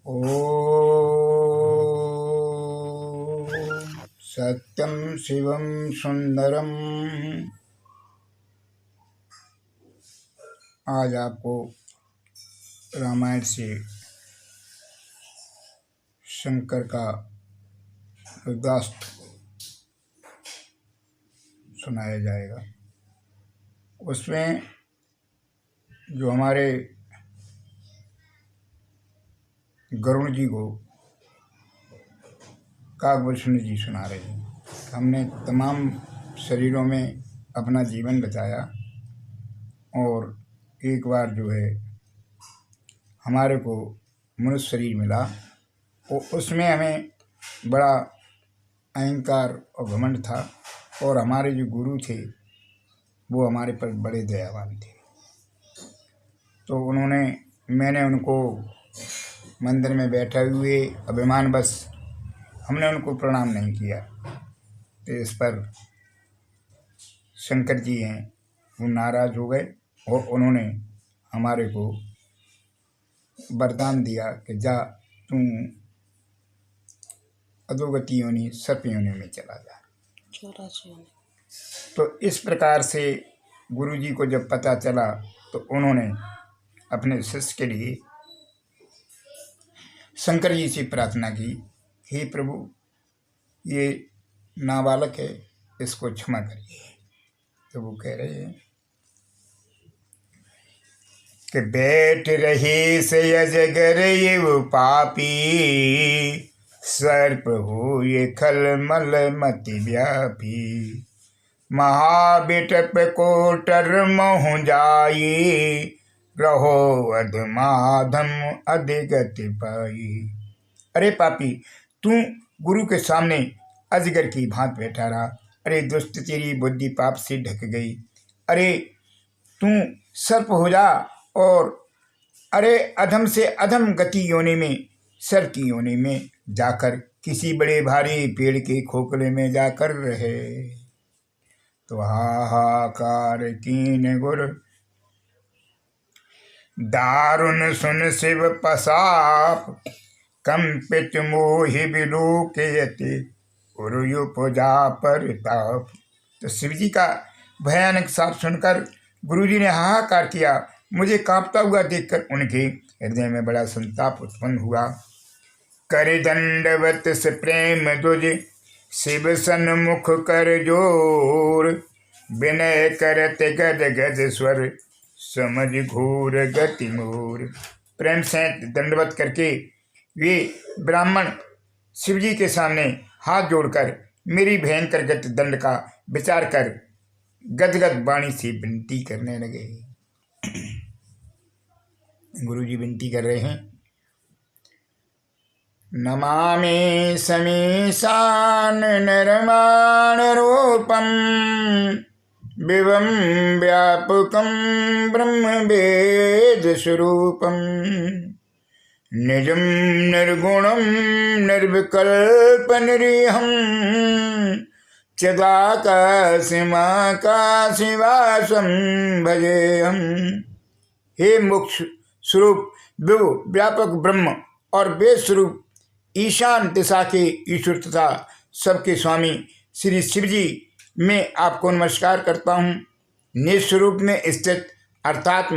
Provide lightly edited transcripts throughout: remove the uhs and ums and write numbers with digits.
ओ सत्यम शिवम सुंदरम। आज आपको रामायण से शंकर का रुद्राष्टक सुनाया जाएगा। उसमें जो हमारे गरुण जी को काकभूषण जी सुना रहे हैं। हमने तमाम शरीरों में अपना जीवन बचाया और एक बार जो है हमारे को मनुष्य शरीर मिला और उसमें हमें बड़ा अहंकार और घमंड था और हमारे जो गुरु थे वो हमारे पर बड़े दयावान थे। तो मैंने उनको मंदिर में बैठे हुए अभिमान बस हमने उनको प्रणाम नहीं किया। तो इस पर शंकर जी हैं वो नाराज़ हो गए और उन्होंने हमारे को वरदान दिया कि जा तू अधोगति योनि सर्प योनि में चला जा। तो इस प्रकार से गुरु जी को जब पता चला तो उन्होंने अपने शिष्य के लिए शंकर जी से प्रार्थना की, हे प्रभु ये नाबालक है, इसको क्षमा करिए। तो वो कह रहे हैं कि बैठ रहे से अजगर ये वो पापी, सर्प हो ये खलमल मति व्यापी, महाबिटप कोटर मोह जाई, रहो अधमाधम अधिगति पाई। अरे पापी, तू गुरु के सामने अजगर की भांत बैठा रहा। अरे दुष्ट, तेरी बुद्धि पाप से ढक गई। अरे तू सर्प हो जा और अरे अधम से अधम गति योनि में, सर्प की योनि में जाकर किसी बड़े भारी पेड़ के खोखले में जाकर रहे। तो हाहाकार कीन गुर दारुण सुन शिव पसाप, कंपित मोहि विलोकयति उरुयुपजा परिताप। तो शिव जी का भयानक साप सुनकर गुरुजी ने हाहाकार किया। मुझे कांपता हुआ देखकर उनके हृदय में बड़ा संताप उत्पन्न हुआ। कर दंडवत से प्रेम दुज शिव सन्मुख कर जोर, विनय करते गद गद स्वर समझ घोर गति मोर। प्रेम से दंडवत करके वे ब्राह्मण शिवजी के सामने हाथ जोड़कर मेरी भयंकर गति दंड का विचार कर गदगद वाणी से विनती करने लगे। गुरुजी विनती कर रहे हैं, नमामि समीशान निर्माण रूपम, विवं व्यापकं ब्रह्म वेद स्वरूपम, निजं निर्गुणं निर्विकल्प निरीहं, चिदाकाशमाकाशवासं भजेहं। हे मोक्ष स्वरूप विभु व्यापक ब्रह्म और वेद स्वरूप ईशान दिशा के ईश्वर तथा सबके स्वामी श्री शिव जी मैं आपको नमस्कार करता हूँ। निज स्वरूप में स्थित अर्थात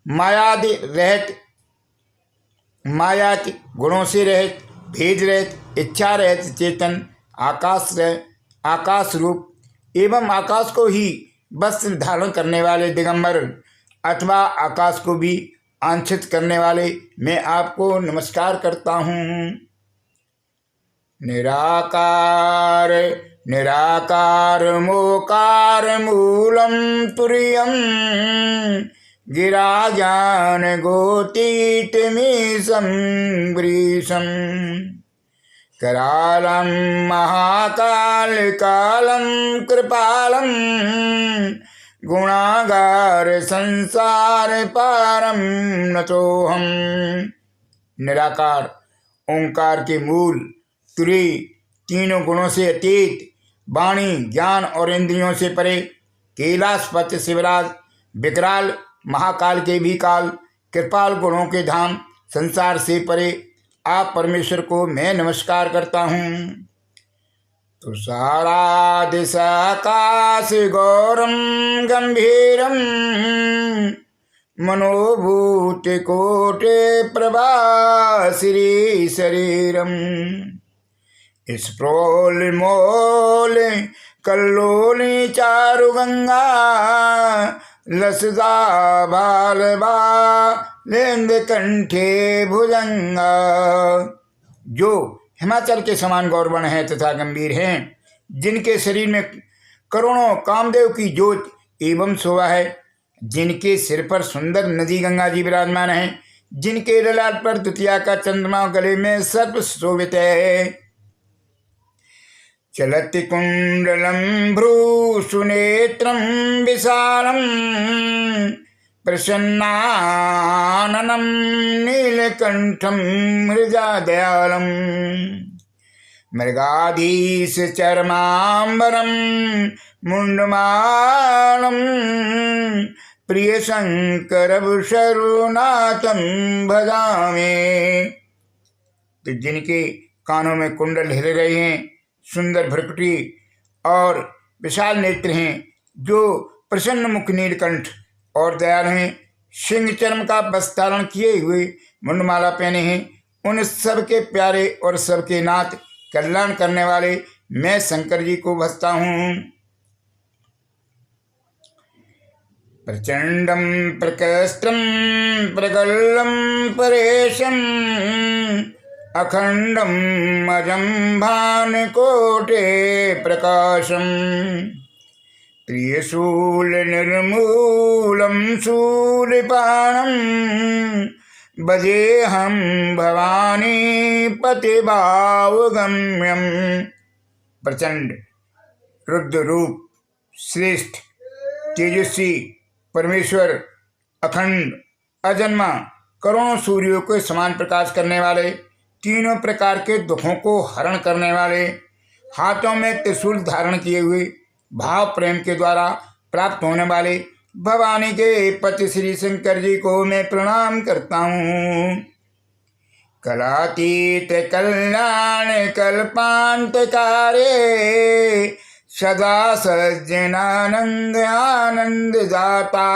मायादि रहित, माया के गुणों से रहित, भेद रहित, इच्छा रहित चेतन आकाश रूप एवं आकाश को ही वस्त्र धारण करने वाले दिगंबर अथवा आकाश को भी आंशित करने वाले मैं आपको नमस्कार करता हूँ। निराकार निराकार मोकार मूलम तुर्यम, गिरा ज्ञान गोतीत मीशम वृषम, करालम महाकाल कालम कृपालम, गुणागार संसार पारम नतोहम। निराकार ओंकार के मूल, तुरी तीनों गुणों से अतीत, वाणी ज्ञान और इंद्रियों से परे, कैलाशपति शिवराज, विकराल महाकाल के भी काल, कृपाल गुणों के धाम, संसार से परे आप परमेश्वर को मैं नमस्कार करता हूँ। तुषारा दिशाकाश गौरम गंभीरम मनोभूति कोटे प्रभा श्री शरीरम स्प्रोलिमोल कल्लोली चारु गंगा लसदा बालबा लेंद कंठे भुजंगा। जो हिमाचल के समान गौरवर्ण है तथा गंभीर हैं, जिनके शरीर में करोड़ों कामदेव की ज्योत एवं शोभा है, जिनके सिर पर सुंदर नदी गंगा जी विराजमान है, जिनके ललाट पर द्वितीया का चंद्रमा, गले में सर्प शोभित है। चलति कुंडलम भ्रूसुनेत्रम विशालम प्रसन्नाननम नीलकंठम मृगादयालम मृगाधीश चरमांबरम मुंडमालम प्रिय शंकर शरुनाथम भजामे। तो जिनके कानों में कुंडल हिल रहे हैं, सुंदर भ्रकुटी और विशाल नेत्र हैं, जो प्रसन्न मुख नीलकंठ और दयालु हैं, सिंह चर्म का वस्त्र धारण किए हुए मुंडमाला पहने हैं, उन सबके प्यारे और सबके नाथ कल्याण करने वाले मैं शंकर जी को भजता हूँ। प्रचंडम प्रकस्त्रम प्रगल्लम परेशम अखंडम अजम भान कोटे प्रकाशम प्रियशूल निर्मूलम शूलपाणम भजे हम भवानी पतिभावगम्यम। प्रचंड रुद्र रूप, श्रेष्ठ तेजस्वी परमेश्वर, अखंड अजन्मा, करोड़ों सूर्यों के समान प्रकाश करने वाले, तीनों प्रकार के दुखों को हरण करने वाले, हाथों में त्रिशूल धारण किए हुए, भाव प्रेम के द्वारा प्राप्त होने वाले भवानी के पति श्री शंकर जी को मैं प्रणाम करता हूँ। कलातीत कल्याण कल्पांतकारे सदा सज्जनानंद आनंद दाता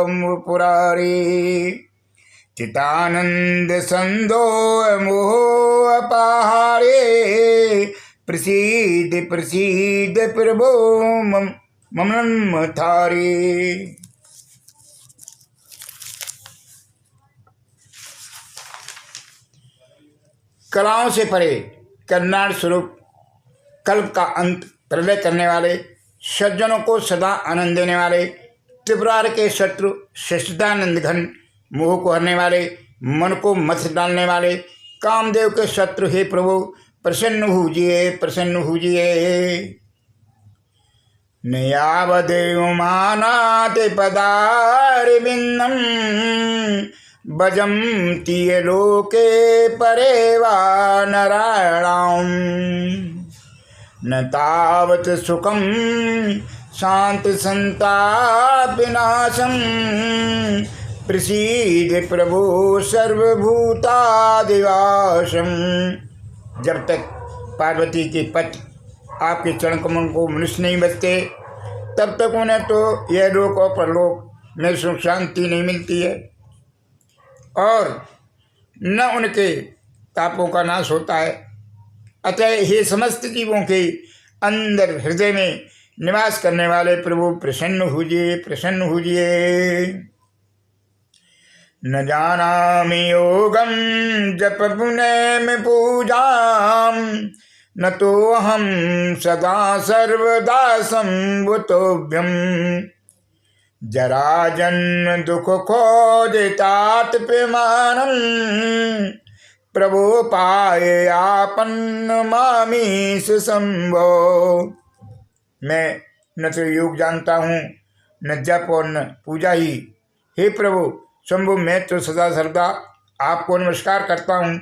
मुरारी चितानंद संदो मोह अपाहारे प्रसीद प्रसीद प्रभो ममन थारे। कलाओं से परे कल्याण स्वरूप, कल्प का अंत, प्रलय करने वाले, सज्जनों को सदा आनंद देने वाले, त्रिपुरार के शत्रु शिष्टानंद घन, मोह को हरने वाले, मन को मथ डालने वाले, कामदेव के शत्रु हे प्रभु प्रसन्न होजिए, प्रसन्न होजिए। नयावद उमानाथ पदारविंदम भजम तीय लोके परेवा नारायणाम न तावत सुखम शांत संताप विनाशम प्रसीद प्रभु सर्वभूतादिवासम। जब तक पार्वती के पति आपके चरण कमल को मनुष्य नहीं बचते, तब तक उन्हें तो यह लोक और परलोक में सुख शांति नहीं मिलती है और न उनके तापों का नाश होता है। अतः हे समस्त जीवों के अंदर हृदय में निवास करने वाले प्रभु प्रसन्न होजिए, प्रसन्न होजिए। न जानामि योगम जप पुण्य में पूजाम न तो हम सदा सर्वदा संभुतोभ्यम जरा जन्म दुख खोदितात प्रमाणम प्रभु पाए आपन्न मामीश संभो। मैं न तो योग जानता हूँ न जप और न पूजा ही। हे प्रभु शंभु, मैं तो सदा सर्वदा आपको नमस्कार करता हूँ।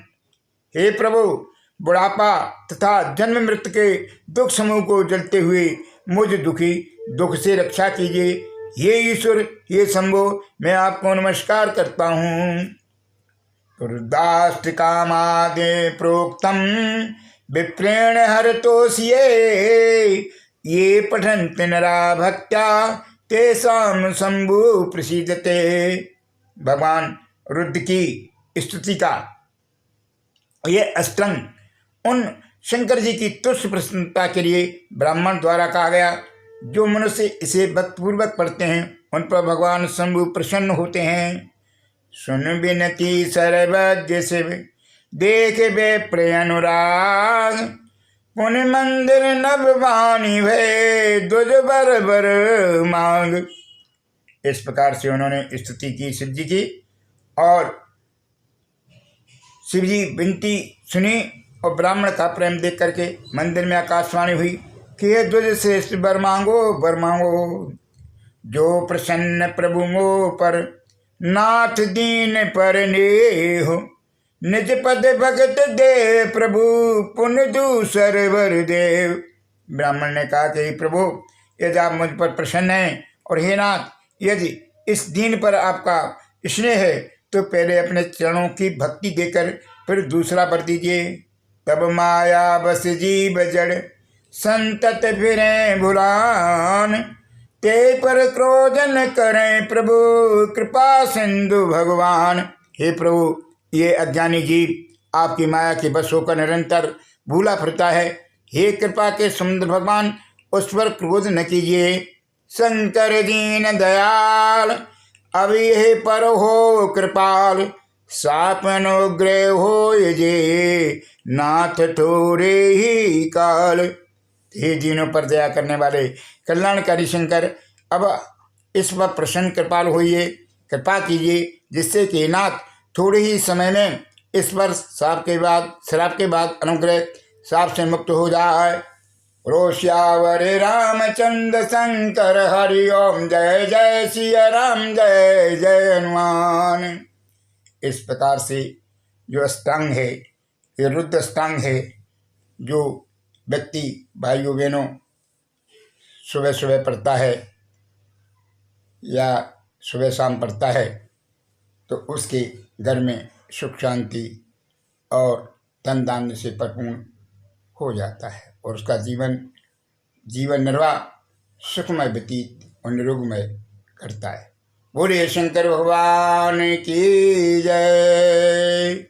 हे प्रभु, बुढ़ापा तथा जन्म मृत्यु के दुख समूह को जलते हुए मुझ दुखी दुख से रक्षा कीजिए। हे ईश्वर, हे शंभो, मैं आपको नमस्कार करता हूँ। रुद्राष्ट्र कामादि प्रोक्तम विप्रेण हरतोषिये ये पठन्ति नरा भक्त्या तेषां शंभु प्रसीदते। भगवान रुद्र की स्तुति का ये अष्टंग उन शंकर जी की तुष्ट प्रसन्नता के लिए ब्राह्मण द्वारा कहा गया। जो मनुष्य इसे भक्तिपूर्वक पढ़ते हैं उन पर भगवान शंभु प्रसन्न होते हैं। सुन बिनती सर्वज्ञ शिव देख बे प्रिय अनुराग पुण्य मंदिर नभवानी भय दुज बर बर मांग। इस प्रकार से उन्होंने स्तुति की शिव जी की और शिव जी विनती सुनी और ब्राह्मण का प्रेम देख करके मंदिर में आकाशवाणी हुई कि हे द्विज श्रेष्ठ वर मांगो वर मांगो। जो प्रसन्न प्रभु मोह पर नाथ दीन पर नेह निज पद भगत दे प्रभु पुण्य दूसर वर देव। ब्राह्मण ने कहा कि प्रभु यदि आप मुझ पर प्रसन्न हैं और हे नाथ यदि इस दीन पर आपका स्नेह है तो पहले अपने चरणों की भक्ति देकर फिर दूसरा वर दीजिए। तब माया बस जीव जड़ संतत फिरें भुलान ते पर क्रोध न करें प्रभु कृपा सिंधु भगवान। हे प्रभु ये अज्ञानी जीव आपकी माया के बस होकर निरंतर भूला फिरता है। हे कृपा के समुद्र भगवान उस पर क्रोध न कीजिए। शंकर दीन दयाल अभी हे पर हो कृपाल साप अनुग्रह हो जे नाथ थोड़े ही काल। हे दीनों पर दया करने वाले कल्याणकारी शंकर अब इस पर प्रसन्न कृपाल होइए, कृपा कीजिए जिससे कि नाथ थोड़े ही समय में इस पर श्राप के बाद अनुग्रह साप से मुक्त हो जाए। रोश्यावर रामचंद्र शंकर हरि ओम जय जय सिया राम जय जय हनुमान। इस प्रकार से जो अष्टांग है ये रुद्र अष्टांग है जो व्यक्ति भाइयों बहनों सुबह सुबह पढ़ता है या सुबह शाम पढ़ता है तो उसके घर में सुख शांति और धन धान्य से परिपूर्ण हो जाता है और उसका जीवन निर्वाह सुखमय व्यतीत और निरोगमय करता है। बोलिए शंकर भगवान की जय।